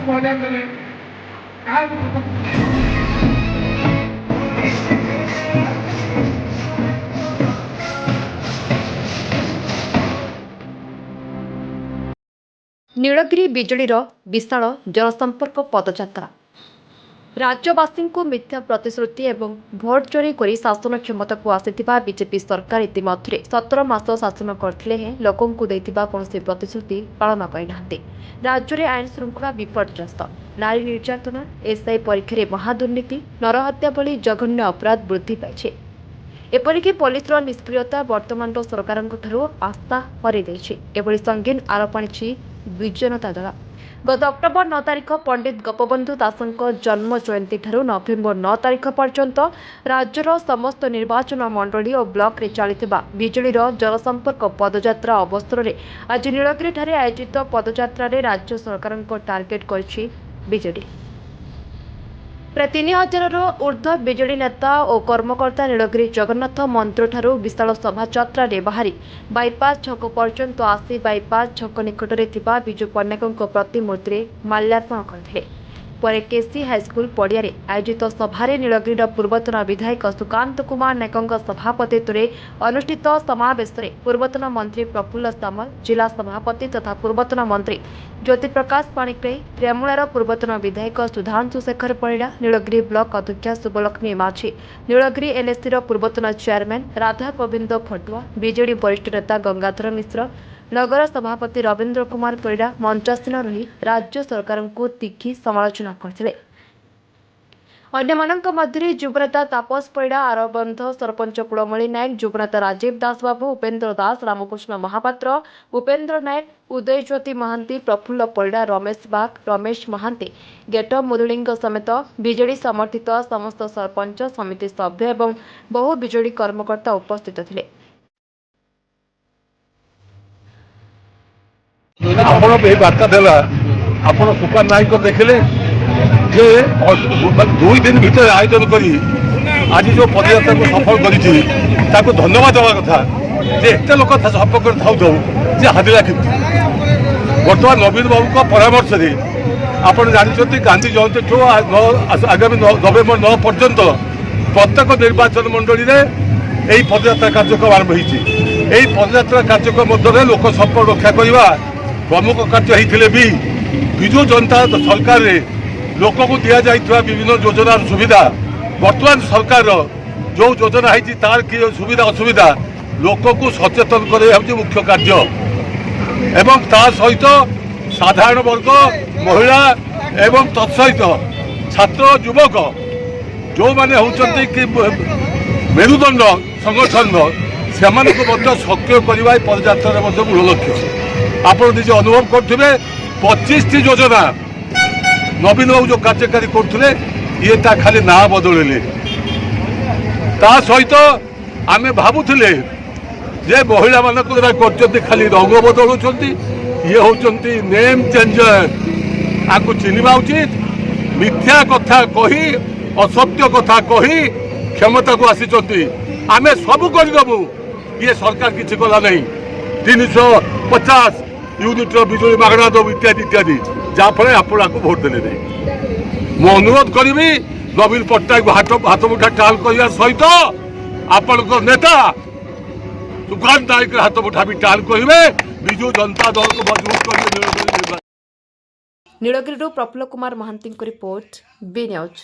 महोदय कले नीलगिरी बिजलीर विशाल जनसंपर्क पदयात्रा राज्यवासी को मिथ्या प्रतिश्रुति एवं भोट चोरी कर शासन क्षमता को आसीथिबा बीजेपी सरकार इतिमध्य 17 मास शासन करथिले हैं लोकों को देथिबा कौनसी प्रतिश्रुति पालन करनाहांती। राज्य में आईन श्रृंखला विपर्यस्त, नारी निर्यातना, एसआई परीक्षा में महादुर्नीति, नरहत्या भली जघन्य अपराध वृद्धि पाइछे। एपरिक पुलिस निष्क्रियता वर्तमान सरकार आस्था हर एभली संगीन आरोप आनी जनता दल। गत अक्टोबर 9 तारिख पंडित गोपबंधु दासଙ୍କ जन्म जयंती ठारू नवेम्बर 9 तारिख पर्यंत राज्यर समस्त निर्वाचन मंडली और ब्लॉक रे चलिथिबा बिजलीर जनसंपर्क पदयात्रा अवसर में आज नीलगिरी ठारे आयोजित पदयात्रा रे राज्य सरकार टार्गेट करछि बीजेडी। प्राय 3000 ऊर्ध्व बिजेडी नेता और कर्मकर्ता नीलगिरी जगन्नाथ मंदिर ठारू विशाल शोभायात्रा रे बाहरी बाईपास छक पर्यंत आसी बाईपास छक निकटरे थिबा बिजू पट्टनायक प्रतिमूर्ति रे माल्यार्पण करथिले। पर केसी हाईस्कल पड़िया आयोजित सभारे नीलगिरी पूर्वतन विधायक सुकांत कुमार नायक सभापतित्व अनुष्ठित समावेश में पूर्वतन मंत्री प्रफुल्ल सामल, जिला सभापति तथा पूर्वतन मंत्री ज्योति प्रकाश पाणिग्राही, रेमुणार पूर्वतन विधायक सुधांशु शेखर परिड़ा, नीलगिरी ब्लॉक अध्यक्ष शुभलक्ष्मी माझी, नीलगिरी एलएसी पूर्वतन चेयरमैन राधा गोविंद फटुआ, बीजेडी वरिष्ठ नेता गंगाधर मिश्र, नगर सभापति रवींद्र कुमार परिड़ा मंचासीन रही राज्य सरकार को तीखी समालोचना करथिले। अन्यमानंक मध्य युवनेता तापस परिड़ा, आरबंध सरपंच कुलमणि नायक, युवनेता राजीव दास बाबू, उपेन्द्र दास, रामकृष्ण महापात्र, उपेन्द्र नायक, उदयज्योति महांती, प्रफुल्ल परिड़ा, रमेश बाग, रमेश महांती, गेट मुदुलिंग समेत बीजेडी समर्थित समस्त सरपंच समिति सभ्य एवं बहु बीजेडी कर्मकर्ता उपस्थित थिले। आपण बार्ता देला आपण सुपर नायक देखिले जे 2 दिन भीतर आयोजन करी आज जो पदयात्रा को सफल करी धन्यवाद देवा कथा जे एते लोक संपर्क थाउ जे हादिला किंतु बर्तमान नवीन बाबू को परामर्श रे आपण जानते गांधी जयंती ठू आगामी नवेम्बर 9 पर्यंत प्रत्येक निर्वाचन मंडली रे यही पदयात्रा कार्यक्रम आरंभ होती। पदयात्रा कार्यक्रम मध्य लोक संपर्क रक्षा करवा प्रमुख कार्य होते भी विजु जनता सरकार रे लोक को दि जाइए विभिन्न योजनार सुविधा वर्तमान सरकार जो योजना है तार कि सुविधा असुविधा लोक को सचेतन कर मुख्य कार्य एवं ता सहित साधारण वर्ग महिला एवं तत्सहित छात्र युवक जो मैंने होती कि मेरुदंड संगठन से सक्रिय करने पदयात्रा मूल लक्ष्य। आप निजे अनुभव करुवे 25 योजना नवीन बाबू जो कार्यकारी करुले ये खाली ना बदलले ता सहित आमे भावुले जे महिला मान कर खाली रंग बदलुंट ये होती नेम चेंजर आपको चिन्हवा उचित मिथ्या कथा कही असत्य कथा कही क्षमता को आसी आमे सबू करदेबू ये सरकार किसी कला नहीं 350 यूनिट बिजुली मागणा दो इत्यादि इत्यादि जहाँफल आपको भोट देने नहीं मु अनुरोध करी नवीन पट्टनायक हाथ मुठा टाल करने सहित आपण नेता सुकांत नायक हाथ मुठा भी टाल करेंगे विजु जनता दल को मजबूत कर। Nilgiri Prafulla Kumar Mohanty report B news.